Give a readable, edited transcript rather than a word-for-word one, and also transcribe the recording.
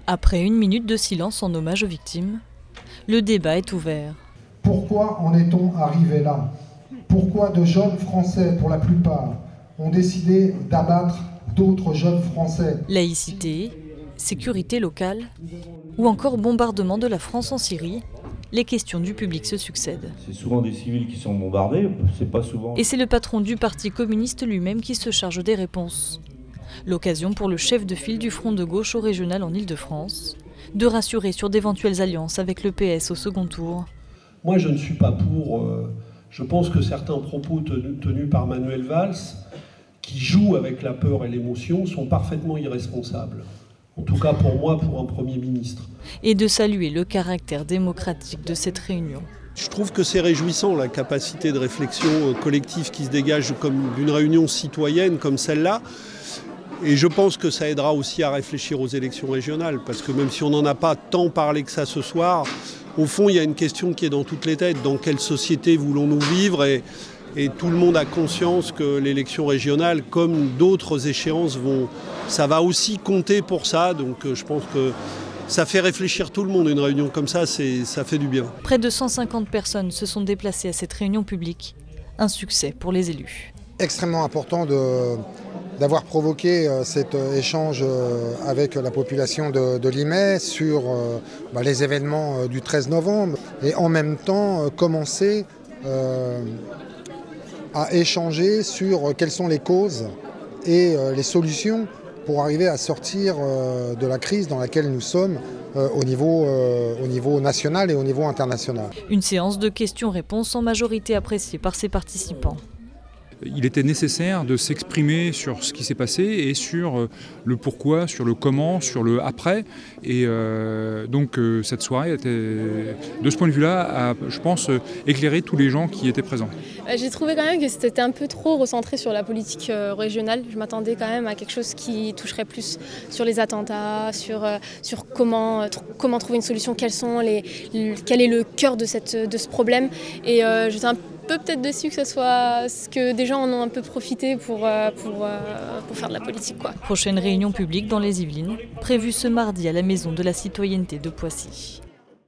Après une minute de silence en hommage aux victimes, le débat est ouvert. Pourquoi en est-on arrivé là? Pourquoi de jeunes Français, pour la plupart, ont décidé d'abattre d'autres jeunes Français? Laïcité, sécurité locale ou encore bombardement de la France en Syrie, les questions du public se succèdent. C'est souvent des civils qui sont bombardés, c'est pas souvent... Et c'est le patron du Parti communiste lui-même qui se charge des réponses. L'occasion pour le chef de file du front de gauche au régional en Île-de-France de rassurer sur d'éventuelles alliances avec le PS au second tour. Moi, je ne suis pas pour... je pense que certains propos tenus par Manuel Valls, qui jouent avec la peur et l'émotion, sont parfaitement irresponsables. En tout cas pour moi, pour un Premier ministre. Et de saluer le caractère démocratique de cette réunion. Je trouve que c'est réjouissant la capacité de réflexion collective qui se dégage comme d'une réunion citoyenne comme celle-là. Et je pense que ça aidera aussi à réfléchir aux élections régionales, parce que même si on n'en a pas tant parlé que ça ce soir, au fond il y a une question qui est dans toutes les têtes. Dans quelle société voulons-nous vivre ? Et tout le monde a conscience que l'élection régionale, comme d'autres échéances, ça va aussi compter pour ça. Donc je pense que ça fait réfléchir tout le monde. Une réunion comme ça, ça fait du bien. Près de 150 personnes se sont déplacées à cette réunion publique. Un succès pour les élus. Extrêmement important d'avoir provoqué cet échange avec la population de Limay sur les événements du 13 novembre et en même temps commencer à échanger sur quelles sont les causes et les solutions pour arriver à sortir de la crise dans laquelle nous sommes au niveau national et au niveau international. Une séance de questions-réponses en majorité appréciée par ses participants. Il était nécessaire de s'exprimer sur ce qui s'est passé et sur le pourquoi, sur le comment, sur le après. Et donc cette soirée était, de ce point de vue-là, a, je pense, éclairé tous les gens qui étaient présents. J'ai trouvé quand même que c'était un peu trop recentré sur la politique régionale. Je m'attendais quand même à quelque chose qui toucherait plus sur les attentats, sur comment trouver une solution, quel est le cœur de ce problème. Et j'étais un peu peut-être déçu que ce soit ce que des gens en ont un peu profité pour faire de la politique, quoi. Prochaine réunion publique dans les Yvelines, prévue ce mardi à la Maison de la Citoyenneté de Poissy.